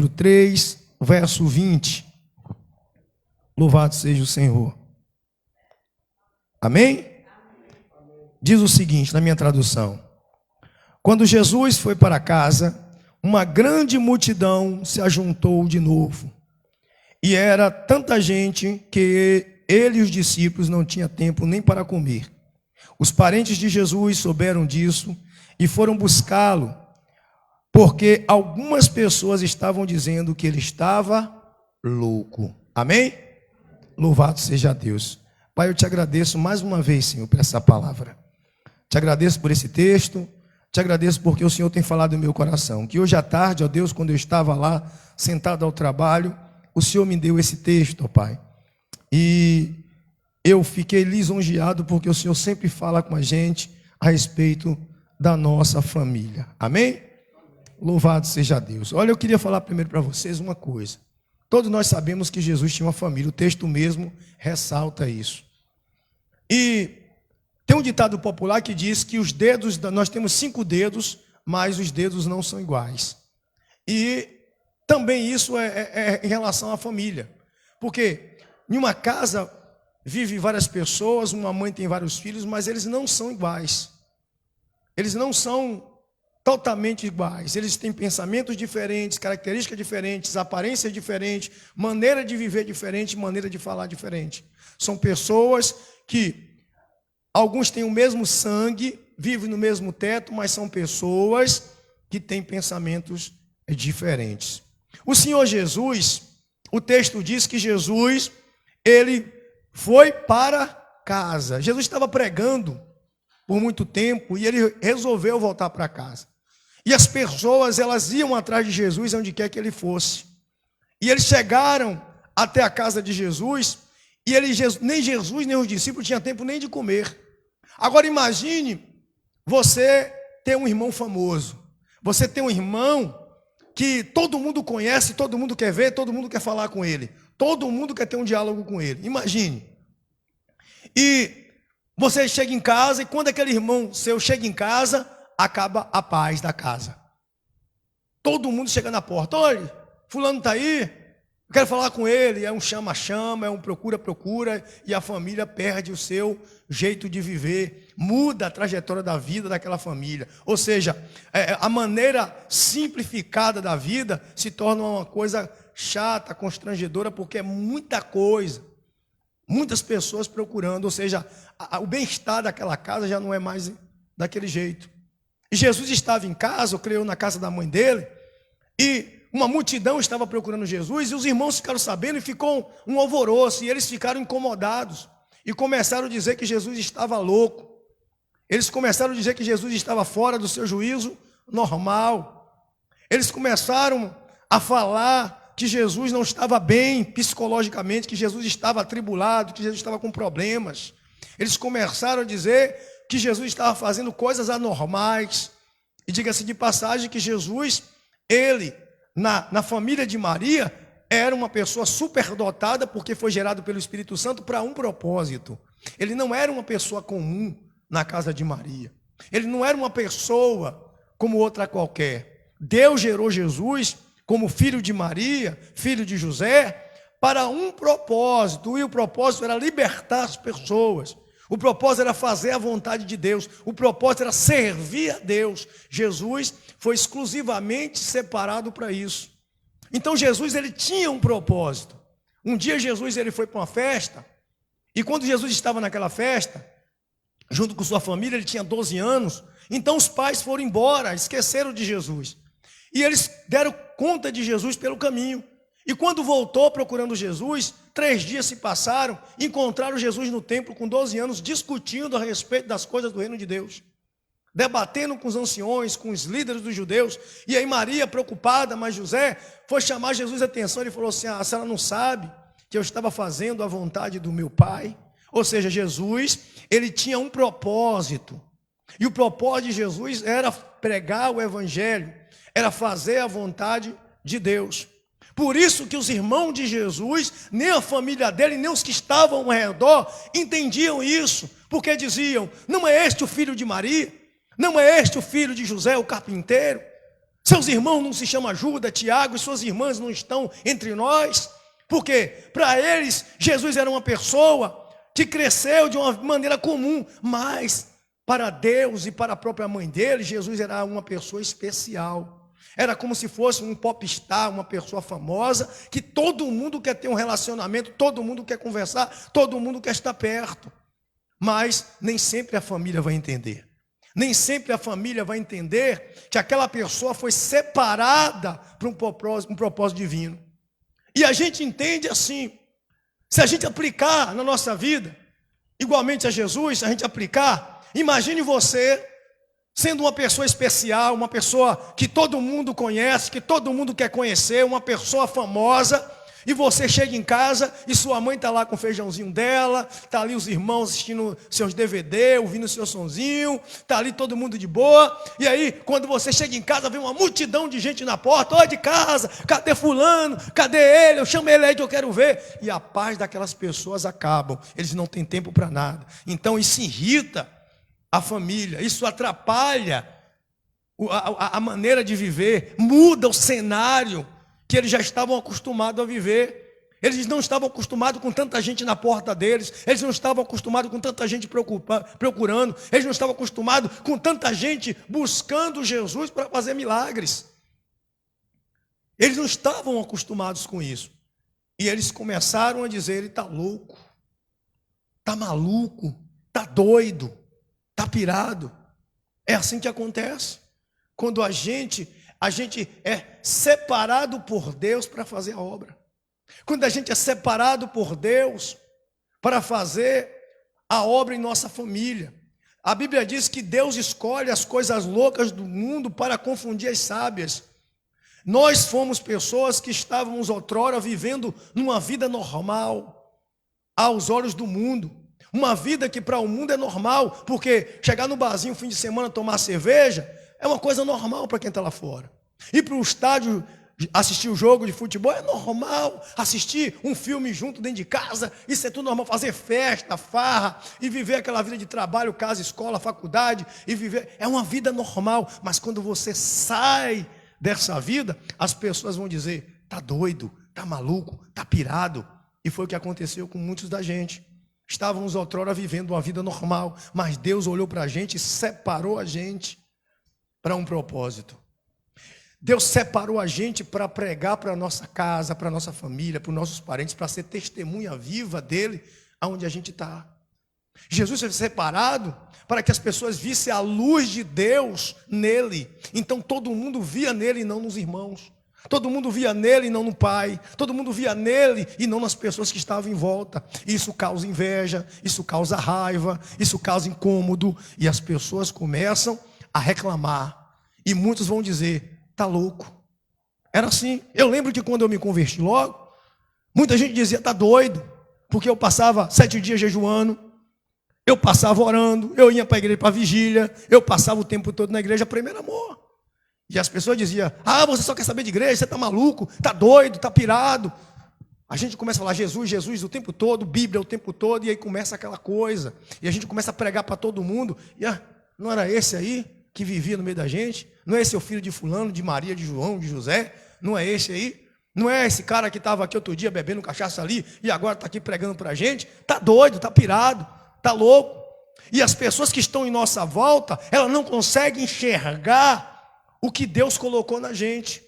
capítulo 3, verso 20. Louvado seja o Senhor. Amém? Diz o seguinte, na minha tradução: quando Jesus foi para casa, uma grande multidão se ajuntou de novo. E era tanta gente que ele e os discípulos não tinham tempo nem para comer. Os parentes de Jesus souberam disso e foram buscá-lo, porque algumas pessoas estavam dizendo que ele estava louco. Amém? Louvado seja Deus. Pai, eu te agradeço mais uma vez, Senhor, por essa palavra. Te agradeço por esse texto. Te agradeço porque o Senhor tem falado no meu coração. Que hoje à tarde, ó Deus, quando eu estava lá, sentado ao trabalho, o Senhor me deu esse texto, ó Pai. E eu fiquei lisonjeado porque o Senhor sempre fala com a gente a respeito da nossa família. Amém? Louvado seja Deus. Olha, eu queria falar primeiro para vocês uma coisa. Todos nós sabemos que Jesus tinha uma família. O texto mesmo ressalta isso. E tem um ditado popular que diz que os dedos, nós temos 5 dedos, mas os dedos não são iguais. E também isso é em relação à família. Porque em uma casa vive várias pessoas, uma mãe tem vários filhos, mas eles não são iguais. Eles não são totalmente iguais. Eles têm pensamentos diferentes, características diferentes, aparências diferentes, maneira de viver diferente, maneira de falar diferente. São pessoas que alguns têm o mesmo sangue, vivem no mesmo teto, mas são pessoas que têm pensamentos diferentes. O Senhor Jesus, o texto diz que Jesus, ele foi para casa. Jesus estava pregando por muito tempo e ele resolveu voltar para casa. E as pessoas, elas iam atrás de Jesus onde quer que ele fosse. E eles chegaram até a casa de Jesus e nem Jesus, nem os discípulos tinham tempo nem de comer. Agora imagine você ter um irmão famoso. Você tem um irmão que todo mundo conhece, todo mundo quer ver, todo mundo quer falar com ele. Todo mundo quer ter um diálogo com ele. Imagine. E você chega em casa e quando aquele irmão seu chega em casa, acaba a paz da casa. Todo mundo chega na porta. Olha, fulano está aí, eu quero falar com ele. É um chama-chama, é um procura-procura, e a família perde o seu jeito de viver, muda a trajetória da vida daquela família. Ou seja, a maneira simplificada da vida se torna uma coisa chata, constrangedora, porque é muita coisa. Muitas pessoas procurando, ou seja, o bem-estar daquela casa já não é mais daquele jeito. E Jesus estava em casa, eu creio na casa da mãe dele, e uma multidão estava procurando Jesus, e os irmãos ficaram sabendo, e ficou um alvoroço, e eles ficaram incomodados, e começaram a dizer que Jesus estava louco. Eles começaram a dizer que Jesus estava fora do seu juízo normal. Eles começaram a falar que Jesus não estava bem psicologicamente, que Jesus estava atribulado, que Jesus estava com problemas. Eles começaram a dizer que Jesus estava fazendo coisas anormais. E diga-se de passagem que Jesus, ele, na família de Maria, era uma pessoa superdotada, porque foi gerado pelo Espírito Santo para um propósito. Ele não era uma pessoa comum na casa de Maria. Ele não era uma pessoa como outra qualquer. Deus gerou Jesus como filho de Maria, filho de José, para um propósito, e o propósito era libertar as pessoas. O propósito era fazer a vontade de Deus. O propósito era servir a Deus. Jesus foi exclusivamente separado para isso. Então Jesus, ele tinha um propósito. Um dia Jesus, ele foi para uma festa, e quando Jesus estava naquela festa, junto com sua família, ele tinha 12 anos, então os pais foram embora, esqueceram de Jesus. E eles deram conta de Jesus pelo caminho. E quando voltou procurando Jesus, 3 dias se passaram, encontraram Jesus no templo com 12 anos, discutindo a respeito das coisas do reino de Deus, debatendo com os anciões, com os líderes dos judeus. E aí Maria, preocupada, mas José foi chamar Jesus a atenção. Ele falou assim: a senhora não sabe que eu estava fazendo a vontade do meu Pai? Ou seja, Jesus, ele tinha um propósito. E o propósito de Jesus era pregar o evangelho, era fazer a vontade de Deus. Por isso que os irmãos de Jesus, nem a família dele, nem os que estavam ao redor, entendiam isso. Porque diziam: não é este o filho de Maria? Não é este o filho de José, o carpinteiro? Seus irmãos não se chamam Judas, Tiago e suas irmãs não estão entre nós? Porque para eles Jesus era uma pessoa que cresceu de uma maneira comum, mas para Deus e para a própria mãe dele, Jesus era uma pessoa especial. Era como se fosse um popstar, uma pessoa famosa, que todo mundo quer ter um relacionamento, todo mundo quer conversar, todo mundo quer estar perto. Mas nem sempre a família vai entender. Nem sempre a família vai entender que aquela pessoa foi separada para um propósito divino. E a gente entende assim. Se a gente aplicar na nossa vida, igualmente a Jesus, se a gente aplicar, imagine você sendo uma pessoa especial, uma pessoa que todo mundo conhece, que todo mundo quer conhecer, uma pessoa famosa, e você chega em casa e sua mãe está lá com o feijãozinho dela, está ali os irmãos assistindo seus DVD, ouvindo seu sonzinho, está ali todo mundo de boa, e aí quando você chega em casa, vem uma multidão de gente na porta, ó de casa, cadê fulano, cadê ele, eu chamo ele aí que eu quero ver, e a paz daquelas pessoas acabam, eles não têm tempo para nada, então isso irrita a família, isso atrapalha a maneira de viver, muda o cenário que eles já estavam acostumados a viver. Eles não estavam acostumados com tanta gente na porta deles, eles não estavam acostumados com tanta gente procurando, eles não estavam acostumados com tanta gente buscando Jesus para fazer milagres. Eles não estavam acostumados com isso. E eles começaram a dizer, ele está louco, está maluco, está doido, está pirado. É assim que acontece. Quando a gente é separado por Deus para fazer a obra. Quando a gente é separado por Deus para fazer a obra em nossa família. A Bíblia diz que Deus escolhe as coisas loucas do mundo para confundir as sábias. Nós fomos pessoas que estávamos outrora vivendo numa vida normal, aos olhos do mundo. Uma vida que para o mundo é normal, porque chegar no barzinho no fim de semana tomar cerveja é uma coisa normal para quem está lá fora. Ir para o estádio assistir o jogo de futebol é normal. Assistir um filme junto dentro de casa, isso é tudo normal. Fazer festa, farra e viver aquela vida de trabalho, casa, escola, faculdade e viver é uma vida normal. Mas quando você sai dessa vida, as pessoas vão dizer: tá doido, tá maluco, tá pirado. E foi o que aconteceu com muitos da gente. Estávamos outrora vivendo uma vida normal, mas Deus olhou para a gente e separou a gente para um propósito. Deus separou a gente para pregar para a nossa casa, para a nossa família, para os nossos parentes, para ser testemunha viva dele, aonde a gente está. Jesus foi separado para que as pessoas vissem a luz de Deus nele. Então todo mundo via nele e não nos irmãos. Todo mundo via nele e não no pai. Todo mundo via nele e não nas pessoas que estavam em volta. Isso causa inveja, isso causa raiva, isso causa incômodo. E as pessoas começam a reclamar. E muitos vão dizer: está louco. Era assim. Eu lembro que quando eu me converti logo, muita gente dizia: está doido. Porque eu passava 7 dias jejuando, eu passava orando, eu ia para a igreja para vigília, eu passava o tempo todo na igreja, primeiro amor. E as pessoas diziam: ah, você só quer saber de igreja, você está maluco, está doido, está pirado. A gente começa a falar Jesus, Jesus o tempo todo, Bíblia o tempo todo, e aí começa aquela coisa. E a gente começa a pregar para todo mundo. E não era esse aí que vivia no meio da gente? Não é esse o filho de fulano, de Maria, de João, de José? Não é esse aí? Não é esse cara que estava aqui outro dia bebendo cachaça ali e agora está aqui pregando para a gente? Está doido, está pirado, está louco. E as pessoas que estão em nossa volta, elas não conseguem enxergar o que Deus colocou na gente.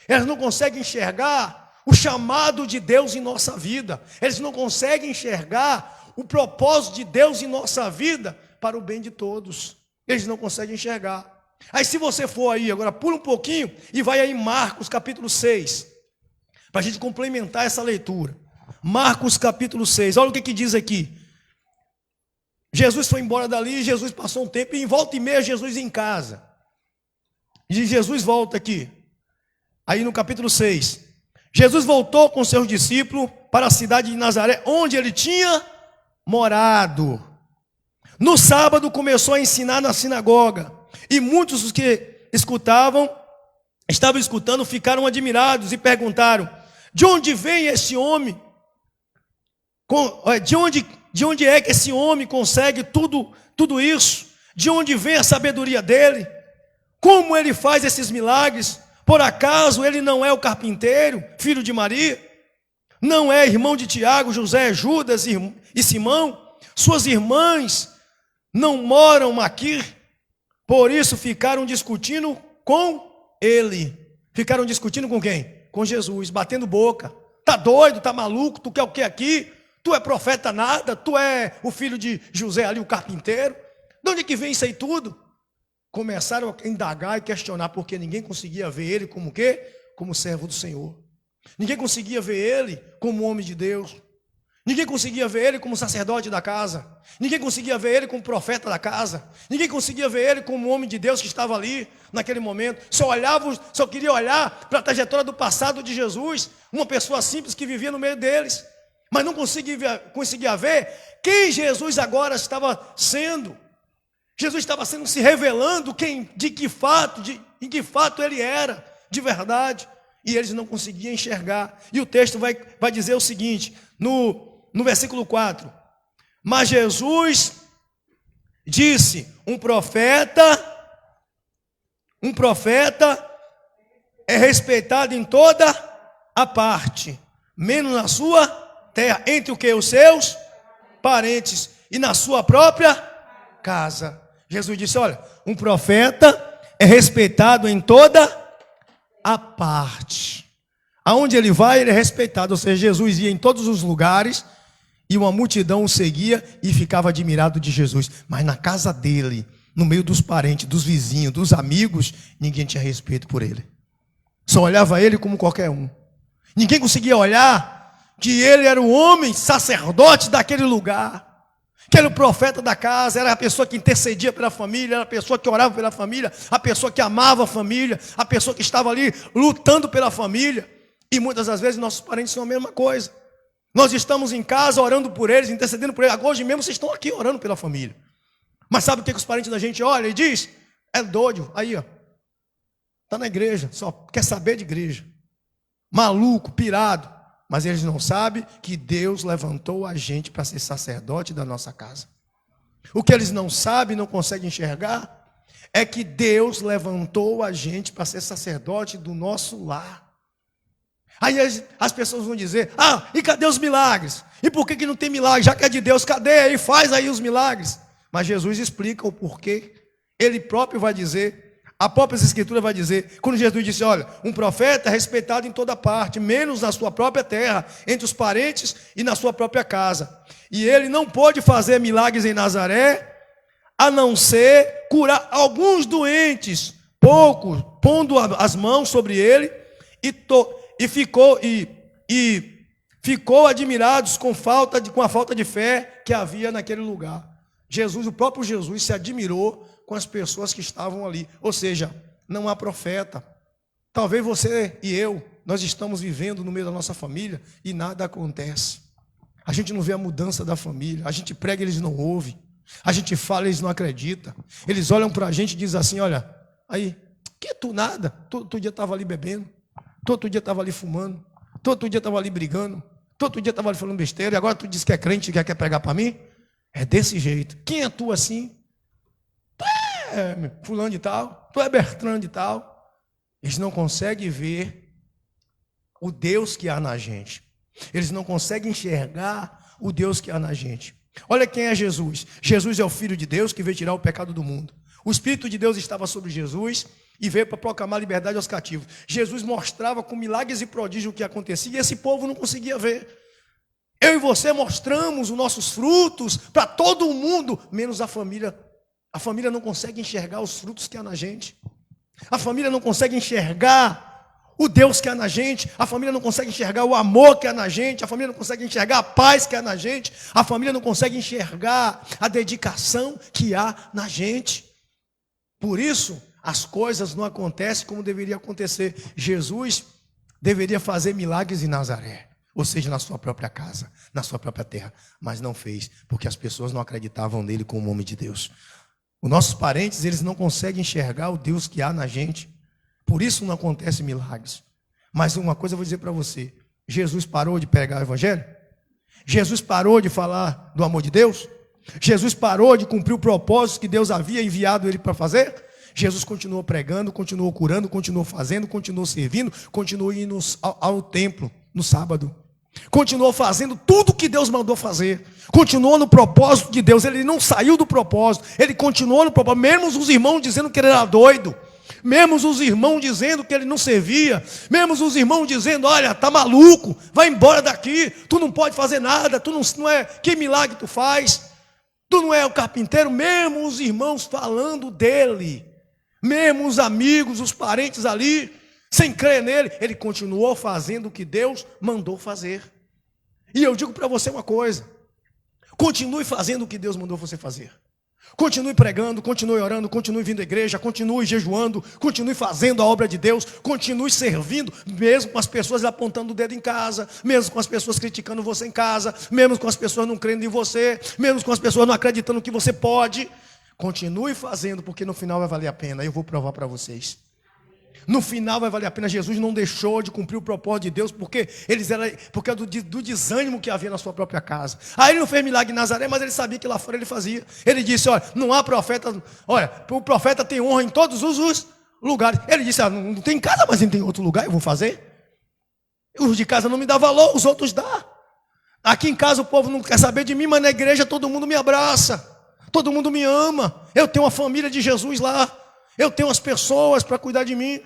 Elas não conseguem enxergar o chamado de Deus em nossa vida. Eles não conseguem enxergar o propósito de Deus em nossa vida para o bem de todos. Eles não conseguem enxergar. Aí se você for aí, agora pula um pouquinho e vai aí em Marcos capítulo 6, para a gente complementar essa leitura. Marcos capítulo 6, olha o que diz aqui. Jesus foi embora dali, Jesus passou um tempo, e em volta e meia Jesus em casa. E Jesus volta aqui, aí no capítulo 6. Jesus voltou com seus discípulos para a cidade de Nazaré, onde ele tinha morado. No sábado começou a ensinar na sinagoga, e muitos dos que estavam escutando, ficaram admirados e perguntaram: de onde vem esse homem? De onde é que esse homem consegue tudo isso? De onde vem a sabedoria dele? Como ele faz esses milagres? Por acaso ele não é o carpinteiro, filho de Maria? Não é irmão de Tiago, José, Judas e Simão? Suas irmãs não moram aqui? Por isso ficaram discutindo com ele. Ficaram discutindo com quem? Com Jesus, batendo boca. Tá doido, tá maluco, tu quer o que aqui? Tu é profeta nada, tu é o filho de José ali, o carpinteiro. De onde é que vem isso aí tudo? Começaram a indagar e questionar, porque ninguém conseguia ver ele como o quê? Como servo do Senhor. Ninguém conseguia ver ele como homem de Deus. Ninguém conseguia ver ele como sacerdote da casa. Ninguém conseguia ver ele como profeta da casa. Ninguém conseguia ver ele como homem de Deus que estava ali naquele momento. Só queria olhar para a trajetória do passado de Jesus, uma pessoa simples que vivia no meio deles, mas não conseguia ver quem Jesus agora estava sendo. Jesus estava se revelando em que fato ele era de verdade, e eles não conseguiam enxergar. E o texto vai dizer o seguinte, no versículo 4: mas Jesus disse: um profeta é respeitado em toda a parte, menos na sua terra, entre o que? Os seus parentes e na sua própria casa. Jesus disse: olha, um profeta é respeitado em toda a parte. Aonde ele vai, ele é respeitado. Ou seja, Jesus ia em todos os lugares e uma multidão o seguia e ficava admirado de Jesus. Mas na casa dele, no meio dos parentes, dos vizinhos, dos amigos, ninguém tinha respeito por ele. Só olhava ele como qualquer um. Ninguém conseguia olhar que ele era o homem sacerdote daquele lugar, que era o profeta da casa, era a pessoa que intercedia pela família, era a pessoa que orava pela família, a pessoa que amava a família, a pessoa que estava ali lutando pela família. E muitas das vezes nossos parentes são a mesma coisa. Nós estamos em casa orando por eles, intercedendo por eles. Hoje mesmo vocês estão aqui orando pela família. Mas sabe o que os parentes da gente olham e diz? É doido, aí ó, está na igreja, só quer saber de igreja. Maluco, pirado. Mas eles não sabem que Deus levantou a gente para ser sacerdote da nossa casa. O que eles não sabem, não conseguem enxergar, é que Deus levantou a gente para ser sacerdote do nosso lar. Aí as pessoas vão dizer: ah, e cadê os milagres? E por que não tem milagre? Já que é de Deus, cadê aí? Faz aí os milagres. Mas Jesus explica o porquê. Ele próprio vai dizer, a própria Escritura vai dizer, quando Jesus disse: olha, um profeta é respeitado em toda parte, menos na sua própria terra, entre os parentes e na sua própria casa. E ele não pôde fazer milagres em Nazaré, a não ser curar alguns doentes, poucos, pondo as mãos sobre ele, e ficou admirados com a falta de fé que havia naquele lugar. O próprio Jesus se admirou com as pessoas que estavam ali. Ou seja, não há profeta. Talvez você e eu, nós estamos vivendo no meio da nossa família e nada acontece. A gente não vê a mudança da família. A gente prega, eles não ouvem. A gente fala, eles não acreditam. Eles olham para a gente e dizem assim: olha, aí, que tu nada? Todo dia estava ali bebendo, todo dia estava ali fumando, todo dia estava ali brigando, todo dia estava ali falando besteira, e agora tu diz que é crente e quer pregar para mim? É desse jeito. Quem é tu assim? Tu é fulano de tal, tu é Bertrand de tal. Eles não conseguem ver o Deus que há na gente. Eles não conseguem enxergar o Deus que há na gente. Olha quem é Jesus. Jesus é o Filho de Deus que veio tirar o pecado do mundo. O Espírito de Deus estava sobre Jesus e veio para proclamar liberdade aos cativos. Jesus mostrava com milagres e prodígios o que acontecia e esse povo não conseguia ver. Eu e você mostramos os nossos frutos para todo o mundo, menos a família. A família não consegue enxergar os frutos que há na gente. A família não consegue enxergar o Deus que há na gente. A família não consegue enxergar o amor que há na gente. A família não consegue enxergar a paz que há na gente. A família não consegue enxergar a dedicação que há na gente. Por isso, as coisas não acontecem como deveria acontecer. Jesus deveria fazer milagres em Nazaré, ou seja, na sua própria casa, na sua própria terra, mas não fez, porque as pessoas não acreditavam nele como homem de Deus. Os nossos parentes, eles não conseguem enxergar o Deus que há na gente, por isso não acontecem milagres. Mas uma coisa eu vou dizer para você: Jesus parou de pregar o evangelho? Jesus parou de falar do amor de Deus? Jesus parou de cumprir o propósito que Deus havia enviado ele para fazer? Jesus continuou pregando, continuou curando, continuou fazendo, continuou servindo, continuou indo ao templo no sábado. Continuou fazendo tudo o que Deus mandou fazer. Continuou no propósito de Deus. Ele não saiu do propósito. Ele continuou no propósito. Mesmo os irmãos dizendo que ele era doido. Mesmo os irmãos dizendo que ele não servia. Mesmo os irmãos dizendo, olha, tá maluco. Vai embora daqui. Tu não pode fazer nada. Tu não é, que milagre tu faz? Tu não é o carpinteiro. Mesmo os irmãos falando dele. Mesmo os amigos, os parentes ali, sem crer nele, ele continuou fazendo o que Deus mandou fazer. E eu digo para você uma coisa: continue fazendo o que Deus mandou você fazer. Continue pregando, continue orando, continue vindo à igreja, continue jejuando, continue fazendo a obra de Deus, continue servindo, mesmo com as pessoas apontando o dedo em casa, mesmo com as pessoas criticando você em casa, mesmo com as pessoas não crendo em você, mesmo com as pessoas não acreditando que você pode. Continue fazendo, porque no final vai valer a pena. Eu vou provar para vocês. No final vai valer a pena. Jesus não deixou de cumprir o propósito de Deus, porque do desânimo que havia na sua própria casa. Aí ele não fez milagre em Nazaré, mas ele sabia que lá fora ele fazia. Ele disse, olha, não há profeta, olha, o profeta tem honra em todos os lugares. Ele disse, não tem em casa, mas tem outro lugar, eu vou fazer. Os de casa não me dão valor, os outros dão. Aqui em casa o povo não quer saber de mim, mas na igreja todo mundo me abraça. Todo mundo me ama. Eu tenho uma família de Jesus lá. Eu tenho as pessoas para cuidar de mim.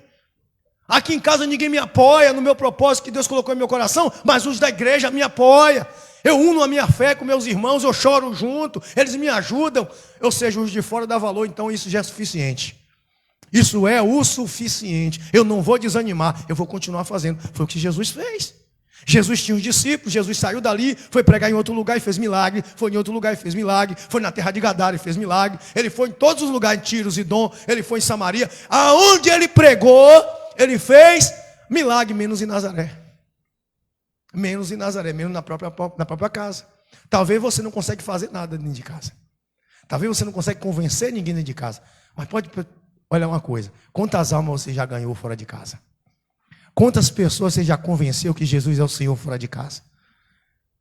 Aqui em casa ninguém me apoia no meu propósito que Deus colocou em meu coração, mas os da igreja me apoiam. Eu uno a minha fé com meus irmãos, eu choro junto, eles me ajudam. Ou seja, os de fora dá valor, então isso já é suficiente. Isso é o suficiente. Eu não vou desanimar, eu vou continuar fazendo. Foi o que Jesus fez. Jesus tinha os discípulos, Jesus saiu dali, foi pregar em outro lugar e fez milagre, foi em outro lugar e fez milagre, foi na terra de Gadara e fez milagre, ele foi em todos os lugares, em Tiro, Sidom, ele foi em Samaria, aonde ele pregou, ele fez milagre, menos em Nazaré. Menos em Nazaré, menos na própria casa. Talvez você não consiga fazer nada dentro de casa. Talvez você não consiga convencer ninguém dentro de casa. Mas olha uma coisa, quantas almas você já ganhou fora de casa? Quantas pessoas você já convenceu que Jesus é o Senhor fora de casa?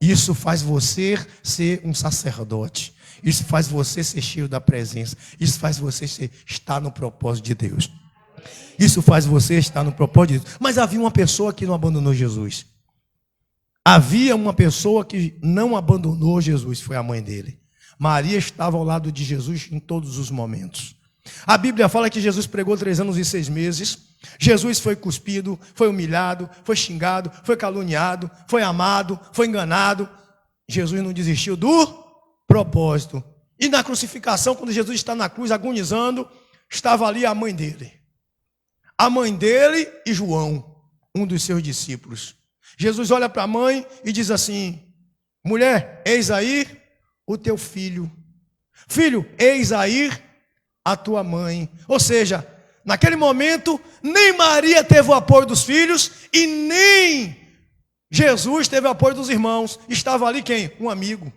Isso faz você ser um sacerdote. Isso faz você ser cheio da presença. Isso faz você estar no propósito de Deus. Isso faz você estar no propósito de Deus. Mas havia uma pessoa que não abandonou Jesus. Havia uma pessoa que não abandonou Jesus, foi a mãe dele. Maria estava ao lado de Jesus em todos os momentos. A Bíblia fala que Jesus pregou 3 anos e 6 meses. Jesus foi cuspido, foi humilhado, foi xingado, foi caluniado, foi amado, foi enganado. Jesus não desistiu do propósito. E na crucificação, quando Jesus está na cruz agonizando, estava ali a mãe dele. A mãe dele e João, um dos seus discípulos. Jesus olha para a mãe e diz assim: mulher, eis aí o teu filho. Filho, eis aí a tua mãe. Ou seja, naquele momento, nem Maria teve o apoio dos filhos e nem Jesus teve o apoio dos irmãos. Estava ali quem? Um amigo.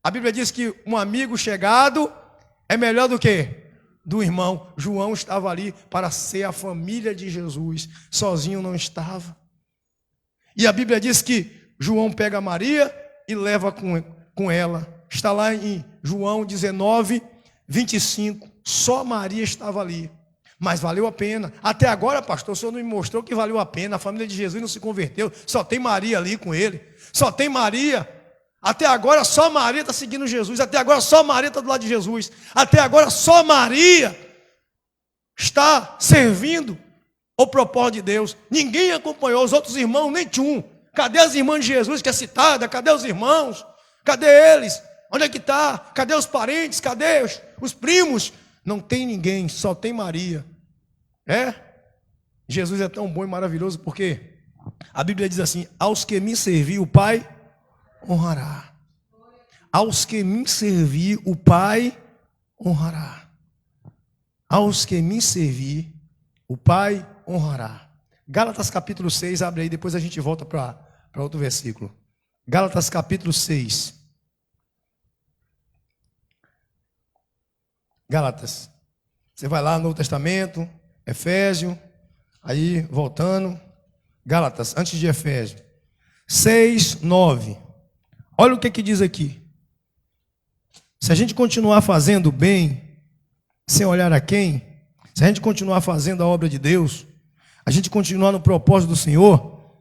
A Bíblia diz que um amigo chegado é melhor do que do irmão. João estava ali para ser a família de Jesus. Sozinho não estava. E a Bíblia diz que João pega Maria e leva com ela. Está lá em João 19, 25. Só Maria estava ali. Mas valeu a pena. Até agora, pastor, o senhor não me mostrou que valeu a pena. A família de Jesus não se converteu. Só tem Maria ali com ele. Só tem Maria. Até agora só Maria está seguindo Jesus. Até agora só Maria está do lado de Jesus. Até agora só Maria está servindo o propósito de Deus. Ninguém acompanhou, os outros irmãos, nem tinham. Cadê as irmãs de Jesus que é citada? Cadê os irmãos? Cadê eles? Onde é que está? Cadê os parentes? Cadê os primos? Não tem ninguém, só tem Maria. Jesus é tão bom e maravilhoso porque a Bíblia diz assim: aos que me servir o Pai honrará. Aos que me servir o Pai honrará. Aos que me servir o Pai honrará. Gálatas capítulo 6, abre aí, depois a gente volta para outro versículo. Gálatas capítulo 6. Gálatas. Você vai lá no Novo Testamento, Efésio, aí voltando. Gálatas, antes de Efésio. 6, 9. Olha o que diz aqui. Se a gente continuar fazendo bem, sem olhar a quem, se a gente continuar fazendo a obra de Deus, a gente continuar no propósito do Senhor,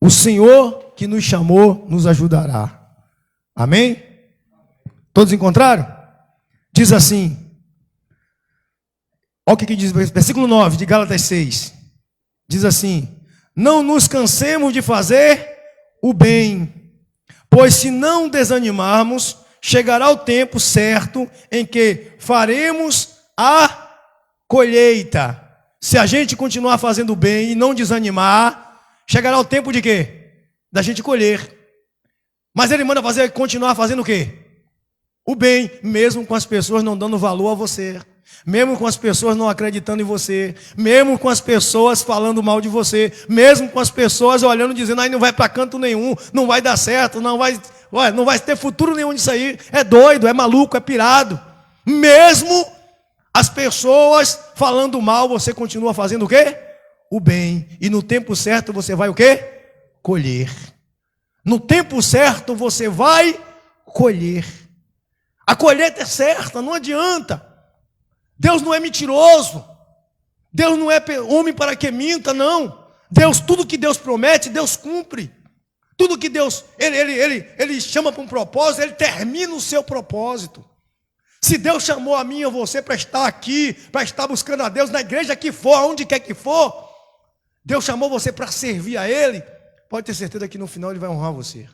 o Senhor que nos chamou nos ajudará. Amém? Todos encontraram? Diz assim, olha o que diz, versículo 9 de Gálatas 6. Diz assim, não nos cansemos de fazer o bem, pois se não desanimarmos, chegará o tempo certo em que faremos a colheita. Se a gente continuar fazendo o bem e não desanimar, chegará o tempo de quê? Da gente colher. Mas ele manda continuar fazendo o quê? O bem, mesmo com as pessoas não dando valor a você, mesmo com as pessoas não acreditando em você, mesmo com as pessoas falando mal de você, mesmo com as pessoas olhando e dizendo, aí não vai para canto nenhum, não vai dar certo, não vai ter futuro nenhum disso aí, é doido, é maluco, é pirado. Mesmo as pessoas falando mal, você continua fazendo o quê? O bem. E no tempo certo você vai o quê? Colher. No tempo certo você vai colher. A colheita é certa, não adianta. Deus não é mentiroso. Deus não é homem para que minta, não. Deus, tudo que Deus promete, Deus cumpre. Tudo que Deus, Ele chama para um propósito, Ele termina o seu propósito. Se Deus chamou a mim e a você para estar aqui, para estar buscando a Deus, na igreja que for, aonde quer que for, Deus chamou você para servir a Ele, pode ter certeza que no final Ele vai honrar você.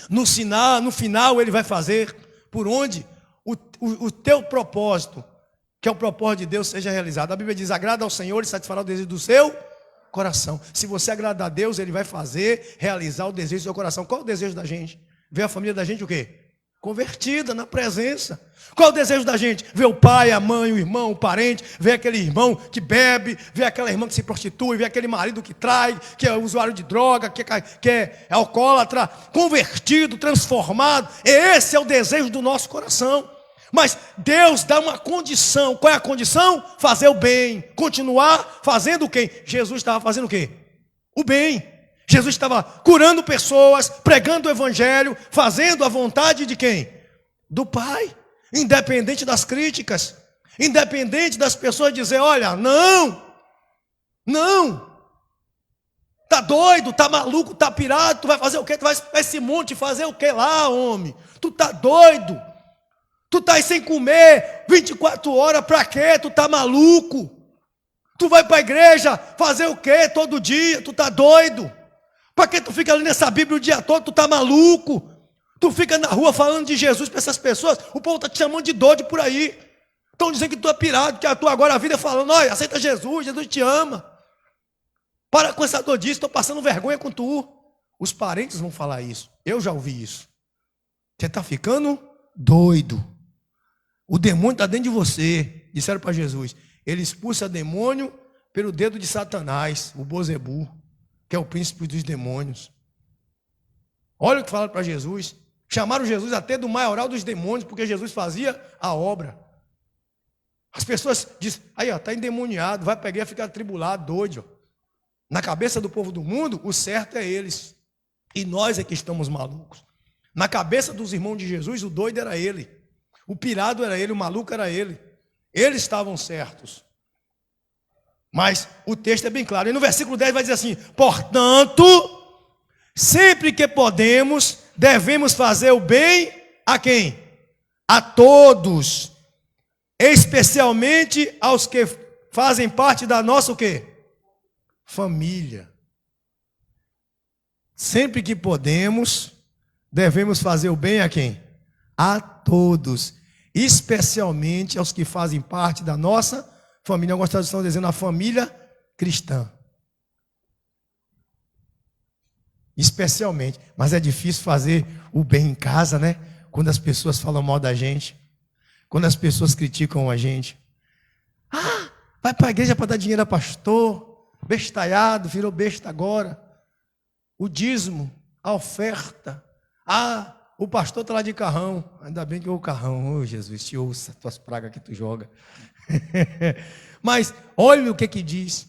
No final Ele vai fazer por onde o teu propósito, que é o propósito de Deus, seja realizado. A Bíblia diz, agrada ao Senhor e satisfará o desejo do seu coração. Se você agradar a Deus, Ele vai realizar o desejo do seu coração. Qual é o desejo da gente? Ver a família da gente o quê? Convertida na presença. Qual é o desejo da gente? Ver o pai, a mãe, o irmão, o parente, ver aquele irmão que bebe, ver aquela irmã que se prostitui, ver aquele marido que trai, que é usuário de droga, que é alcoólatra, convertido, transformado. Esse é o desejo do nosso coração. Mas Deus dá uma condição. Qual é a condição? Fazer o bem, continuar fazendo o quê? Jesus estava fazendo o quê? O bem. Jesus estava curando pessoas, pregando o evangelho, fazendo a vontade de quem? Do Pai. Independente das críticas, independente das pessoas dizer, olha, não, tá doido, tá maluco, tá pirado, tu vai fazer o quê? Tu vai para esse monte fazer o quê lá, homem? Tu tá doido? Tu tá aí sem comer 24 horas, para quê? Tu tá maluco? Tu vai para a igreja fazer o quê todo dia? Tu tá doido? Para que tu fica ali nessa Bíblia o dia todo? Tu tá maluco? Tu fica na rua falando de Jesus para essas pessoas, o povo está te chamando de doido por aí. Estão dizendo que tu é pirado, que a tua agora a vida é falando, olha, aceita Jesus, Jesus te ama. Para com essa dor disso, estou passando vergonha com tu. Os parentes vão falar isso, eu já ouvi isso. Você está ficando doido. O demônio está dentro de você. Disseram para Jesus, ele expulsa demônio pelo dedo de Satanás, o Bozebu, que é o príncipe dos demônios. Olha o que falaram para Jesus. Chamaram Jesus até do maioral dos demônios, porque Jesus fazia a obra. As pessoas dizem, aí ó, está endemoniado, vai para a igreja ficar atribulado, doido. Na cabeça do povo do mundo, o certo é eles. E nós é que estamos malucos. Na cabeça dos irmãos de Jesus, o doido era ele. O pirado era ele, o maluco era ele. Eles estavam certos. Mas o texto é bem claro. E no versículo 10 vai dizer assim, portanto, sempre que podemos, devemos fazer o bem a quem? A todos, especialmente aos que fazem parte da nossa o quê? Família. Sempre que podemos, devemos fazer o bem a quem? A todos, especialmente aos que fazem parte da nossa família. Algumas traduções estão dizendo a família cristã. Especialmente, mas é difícil fazer o bem em casa, né? Quando as pessoas falam mal da gente, quando as pessoas criticam a gente. Ah, vai para a igreja para dar dinheiro a pastor, bestalhado, virou besta agora. O dízimo, a oferta. Ah, o pastor está lá de carrão. Ainda bem que eu o carrão. Oh, Jesus, te ouça, tuas pragas que tu joga. Mas olha o que diz.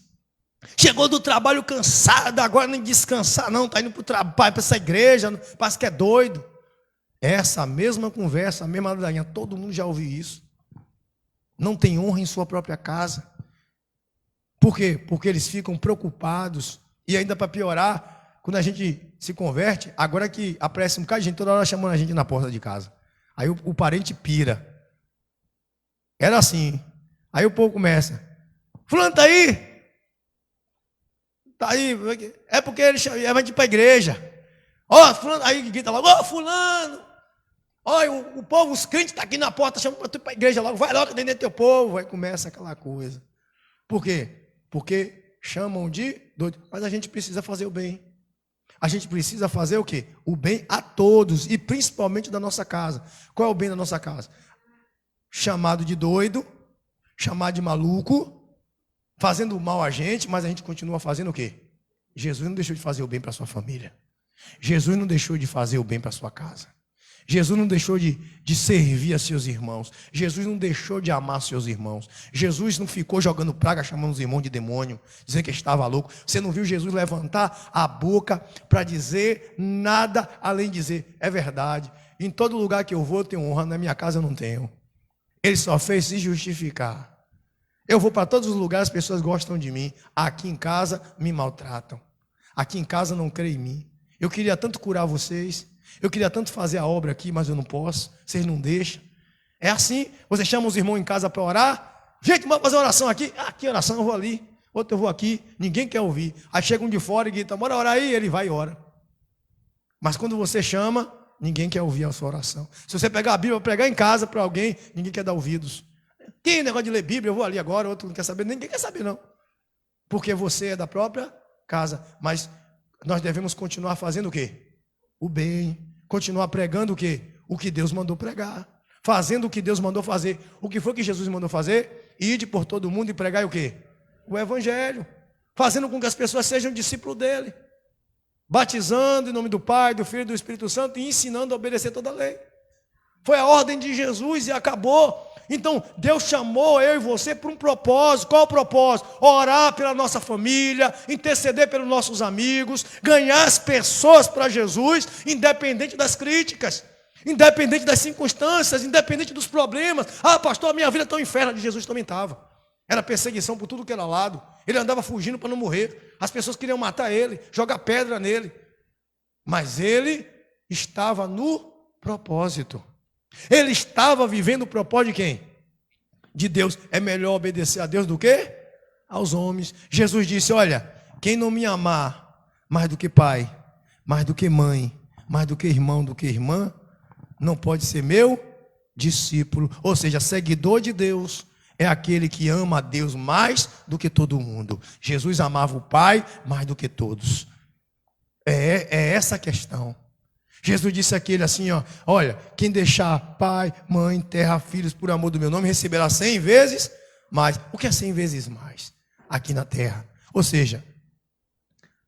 Chegou do trabalho cansado, agora nem descansar não, está indo para o trabalho, para essa igreja, parece que é doido. Essa mesma conversa, a mesma ladainha, todo mundo já ouviu isso. não têm honra em sua própria casa. Por quê? Porque eles ficam preocupados. E ainda para piorar, quando a gente se converte, agora que aparece um bocado de gente toda hora chamando a gente na porta de casa. Aí o parente pira. Era assim. Aí o povo começa: fulano tá aí? Tá aí. É porque ele vai ir para a igreja. Ó, fulano, aí grita logo: ó, fulano. Olha, o povo, os crentes estão aqui na porta, chamam para tu ir para a igreja logo. Vai logo dentro do teu povo. Aí começa aquela coisa. Por quê? Porque chamam de doido. Mas a gente precisa fazer o bem. A gente precisa fazer o quê? O bem a todos, e principalmente da nossa casa. Qual é o bem da nossa casa? Chamado de doido, chamado de maluco, fazendo mal a gente, mas a gente continua fazendo o quê? Jesus não deixou de fazer o bem para a sua família. Jesus não deixou de fazer o bem para a sua casa. Jesus não deixou de servir a seus irmãos. Jesus não deixou de amar seus irmãos. Jesus não ficou jogando praga, chamando os irmãos de demônio, dizendo que estava louco. Você não viu Jesus levantar a boca para dizer nada além de dizer: é verdade, em todo lugar que eu vou eu tenho honra, na minha casa eu não tenho. Ele só fez se justificar. Eu vou para todos os lugares, as pessoas gostam de mim. Aqui em casa me maltratam. Aqui em casa não creem em mim. Eu queria tanto curar vocês. Eu queria tanto fazer a obra aqui, mas eu não posso. Vocês não deixam. É assim. Você chama os irmãos em casa para orar. Gente, vamos fazer oração aqui. Ah, que oração? Eu vou ali. Outro eu vou aqui. Ninguém quer ouvir. Aí chega um de fora e grita: bora orar aí. Ele vai e ora. Mas quando você chama, ninguém quer ouvir a sua oração. Se você pegar a Bíblia, pregar em casa para alguém, ninguém quer dar ouvidos. Que negócio de ler Bíblia? Eu vou ali agora. Outro não quer saber. Ninguém quer saber, não. Porque você é da própria casa. Mas nós devemos continuar fazendo o quê? O bem, continuar pregando o quê? O que Deus mandou pregar, fazendo o que Deus mandou fazer. O que foi que Jesus mandou fazer? Ide por todo mundo e pregar o quê? O evangelho, fazendo com que as pessoas sejam discípulos dele, batizando em nome do Pai, do Filho e do Espírito Santo e ensinando a obedecer toda a lei. Foi a ordem de Jesus e acabou. Então, Deus chamou eu e você por um propósito. Qual o propósito? Orar pela nossa família, interceder pelos nossos amigos, ganhar as pessoas para Jesus, independente das críticas, independente das circunstâncias, independente dos problemas. Ah, pastor, a minha vida está um inferno. De Jesus também estava. Era perseguição por tudo que era lado. Ele andava fugindo para não morrer. As pessoas queriam matar ele, jogar pedra nele. Mas ele estava no propósito. Ele estava vivendo o propósito de quem? De Deus. É melhor obedecer a Deus do que aos homens. Jesus disse: olha, quem não me amar mais do que pai, mais do que mãe, mais do que irmão, do que irmã, não pode ser meu discípulo. Ou seja, seguidor de Deus é aquele que ama a Deus mais do que todo mundo. Jesus amava o Pai mais do que todos. É essa a questão. Jesus disse àquele assim, ó: olha, quem deixar pai, mãe, terra, filhos por amor do meu nome, receberá 100 vezes mais. O que é 100 vezes mais? Aqui na terra. Ou seja,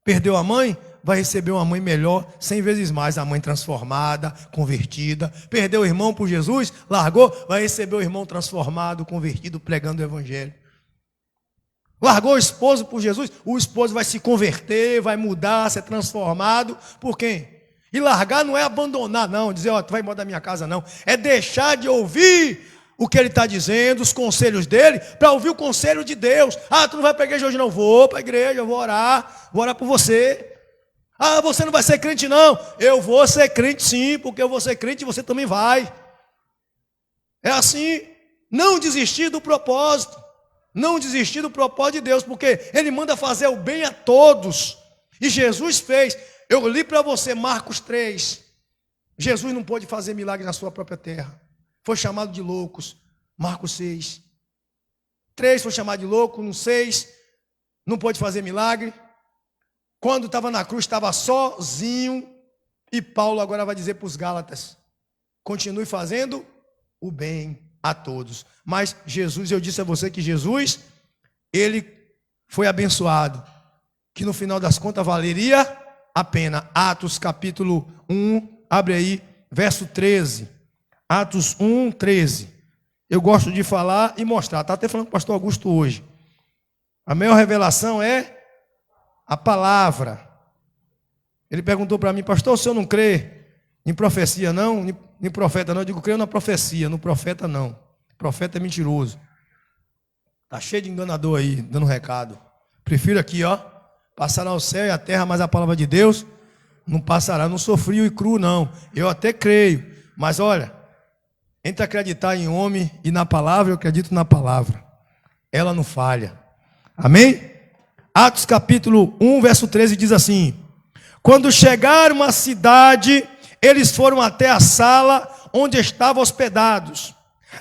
perdeu a mãe, vai receber uma mãe melhor, 100 vezes mais, a mãe transformada, convertida. Perdeu o irmão por Jesus, largou, vai receber o irmão transformado, convertido, pregando o evangelho. Largou o esposo por Jesus, o esposo vai se converter, vai mudar, ser transformado. Por quem? E largar não é abandonar, não, dizer: ó, tu vai embora da minha casa, não. É deixar de ouvir o que ele está dizendo, os conselhos dele, para ouvir o conselho de Deus. Ah, tu não vai para a igreja hoje, não? Vou para a igreja, eu vou orar por você. Ah, você não vai ser crente, não? Eu vou ser crente, sim, porque eu vou ser crente e você também vai. É assim. Não desistir do propósito. Não desistir do propósito de Deus, porque ele manda fazer o bem a todos. E Jesus fez. Eu li para você Marcos 3. Jesus não pôde fazer milagre na sua própria terra. Foi chamado de loucos. Marcos 6. 3 foi chamado de louco. No 6, não pôde fazer milagre. Quando estava na cruz, estava sozinho. E Paulo agora vai dizer para os Gálatas: continue fazendo o bem a todos. Mas Jesus, eu disse a você que Jesus, ele foi abençoado, que no final das contas valeria a pena. Atos capítulo 1, abre aí, verso 13. Atos 1, 13. Eu gosto de falar e mostrar. Está até falando com o pastor Augusto hoje. A maior revelação é a palavra. Ele perguntou para mim: pastor, o senhor não crê em profecia não? Em profeta não? Eu digo: creio na profecia, no profeta não. O profeta é mentiroso. Tá cheio de enganador aí, dando recado. Prefiro aqui, ó. Passará o céu e a terra, mas a palavra de Deus não passará. Não sou frio e cru, não. Eu até creio. Mas olha, entre acreditar em homem e na palavra, eu acredito na palavra. Ela não falha. Amém? Atos capítulo 1, verso 13 diz assim: quando chegaram à cidade, eles foram até a sala onde estavam hospedados,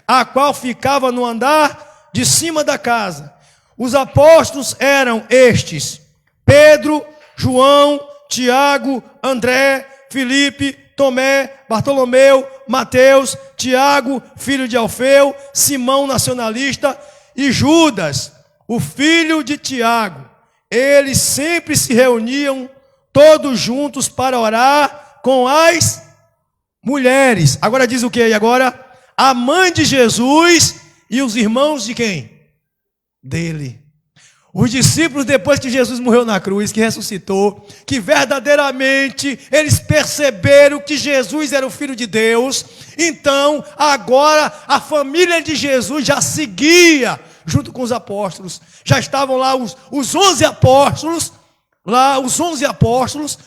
a qual ficava no andar de cima da casa. Os apóstolos eram estes: Pedro, João, Tiago, André, Filipe, Tomé, Bartolomeu, Mateus, Tiago, filho de Alfeu, Simão, nacionalista, e Judas, o filho de Tiago. Eles sempre se reuniam todos juntos para orar com as mulheres. Agora diz o que aí agora? A mãe de Jesus e os irmãos de quem? Dele. Os discípulos, depois que Jesus morreu na cruz, que ressuscitou, que verdadeiramente eles perceberam que Jesus era o Filho de Deus, então agora a família de Jesus já seguia junto com os apóstolos. Já estavam lá os 11 apóstolos,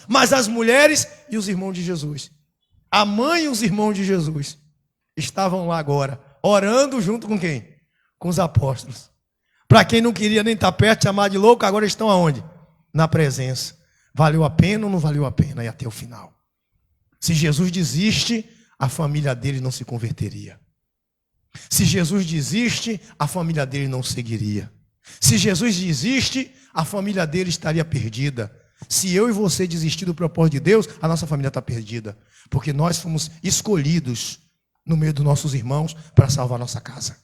mas as mulheres e os irmãos de Jesus. A mãe e os irmãos de Jesus estavam lá agora, orando junto com quem? Com os apóstolos. Para quem não queria nem estar perto, chamar de louco, agora estão aonde? Na presença. Valeu a pena ou não valeu a pena? E até o final. Se Jesus desiste, a família dele não se converteria. Se Jesus desiste, a família dele não seguiria. Se Jesus desiste, a família dele estaria perdida. Se eu e você desistir do propósito de Deus, a nossa família está perdida. Porque nós fomos escolhidos no meio dos nossos irmãos para salvar nossa casa.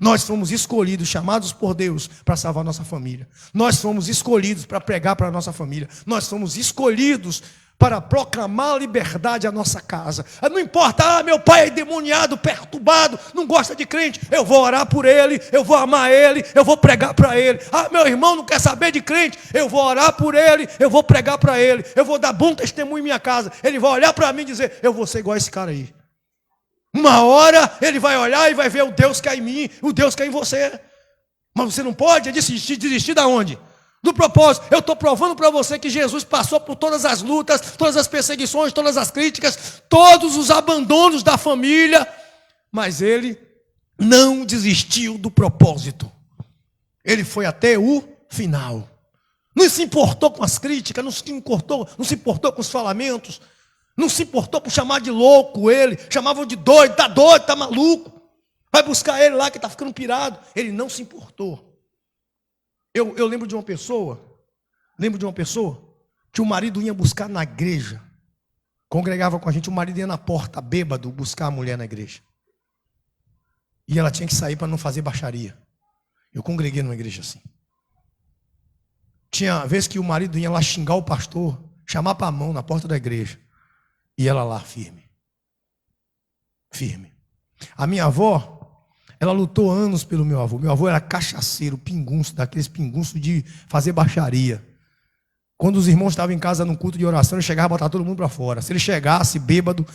Nós fomos escolhidos, chamados por Deus para salvar nossa família. Nós fomos escolhidos para pregar para a nossa família. Nós fomos escolhidos para proclamar a liberdade à nossa casa. Não importa, meu pai é endemoniado, perturbado, não gosta de crente, eu vou orar por ele, eu vou amar ele, eu vou pregar para ele. Meu irmão não quer saber de crente, eu vou orar por ele, eu vou pregar para ele, eu vou dar bom testemunho em minha casa. Ele vai olhar para mim e dizer: eu vou ser igual a esse cara aí. Uma hora ele vai olhar e vai ver o Deus que é em mim, o Deus que é em você. Mas você não pode desistir da onde? Do propósito. Eu estou provando para você que Jesus passou por todas as lutas, todas as perseguições, todas as críticas, todos os abandonos da família, mas ele não desistiu do propósito. Ele foi até o final. Não se importou com as críticas, não se importou com os falamentos, não se importou por chamar de louco ele, chamavam de doido, tá maluco, vai buscar ele lá que está ficando pirado. Ele não se importou. Eu lembro de uma pessoa que o marido ia buscar na igreja, congregava com a gente, o marido ia na porta, bêbado, buscar a mulher na igreja. E ela tinha que sair para não fazer baixaria. Eu congreguei numa igreja assim. Tinha vez que o marido ia lá xingar o pastor, chamar para a mão na porta da igreja. E ela lá, firme. A minha avó, ela lutou anos pelo meu avô. Meu avô era cachaceiro, pingunço, daqueles pingunços de fazer baixaria. Quando os irmãos estavam em casa num culto de oração, ele chegava a botar todo mundo para fora. Se ele chegasse bêbado,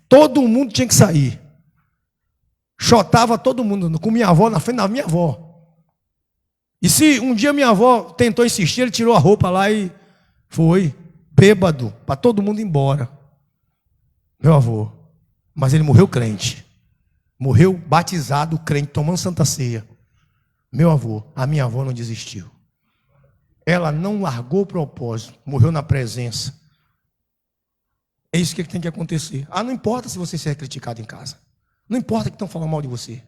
todo mundo tinha que sair. Chotava todo mundo, com minha avó, na frente da minha avó. E se um dia minha avó tentou insistir, ele tirou a roupa lá e foi, bêbado, para todo mundo ir embora. Meu avô. Mas ele morreu crente. Morreu batizado, crente, tomando Santa Ceia. Meu avô, a minha avó não desistiu. Ela não largou o propósito, morreu na presença. É isso que tem que acontecer. Não importa se você ser criticado em casa. Não importa que estão falando mal de você.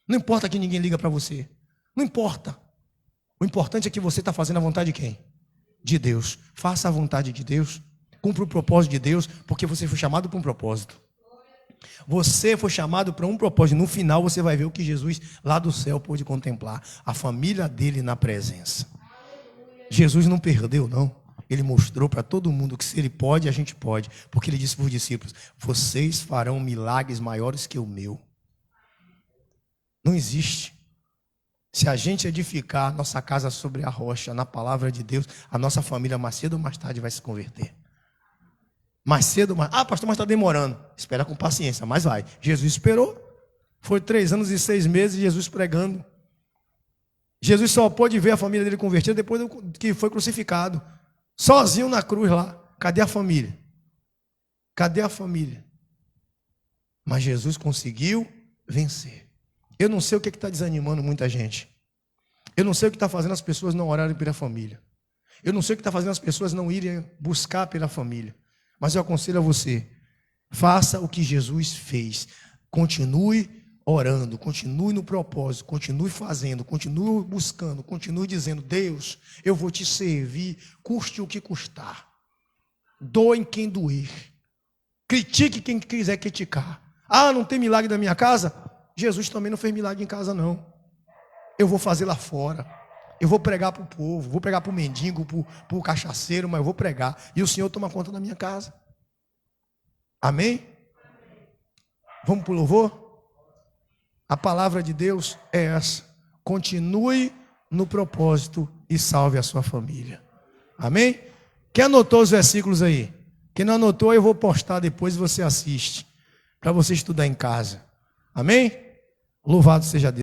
Não importa que ninguém liga para você. Não importa. O importante é que você está fazendo a vontade de quem? De Deus. Faça a vontade de Deus. Cumpra o propósito de Deus, porque você foi chamado para um propósito. Você foi chamado para um propósito. No final você vai ver o que Jesus lá do céu pôde contemplar. A família dele na presença. Jesus não perdeu, não. Ele mostrou para todo mundo que se ele pode, a gente pode. Porque ele disse para os discípulos: vocês farão milagres maiores que o meu. Não existe. Se a gente edificar nossa casa sobre a rocha, na palavra de Deus, a nossa família mais cedo ou mais tarde vai se converter. Mais cedo, pastor, mas está demorando. Espera com paciência, mas vai. Jesus esperou. Foi 3 anos e 6 meses Jesus pregando. Jesus só pôde ver a família dele convertida depois que foi crucificado. Sozinho na cruz lá. Cadê a família? Cadê a família? Mas Jesus conseguiu vencer. Eu não sei o que está desanimando muita gente. Eu não sei o que está fazendo as pessoas não orarem pela família. Eu não sei o que está fazendo as pessoas não irem buscar pela família. Mas eu aconselho a você, faça o que Jesus fez. Continue orando, continue no propósito, continue fazendo, continue buscando, continue dizendo: Deus, eu vou te servir, custe o que custar. Doe quem doer. Critique quem quiser criticar. Ah, não tem milagre na minha casa? Jesus também não fez milagre em casa, não. Eu vou fazer lá fora. Eu vou pregar para o povo, vou pregar para o mendigo, para o cachaceiro, mas eu vou pregar. E o Senhor toma conta da minha casa. Amém? Vamos para o louvor? A palavra de Deus é essa. Continue no propósito e salve a sua família. Amém? Quem anotou os versículos aí? Quem não anotou, eu vou postar depois e você assiste. Para você estudar em casa. Amém? Louvado seja Deus.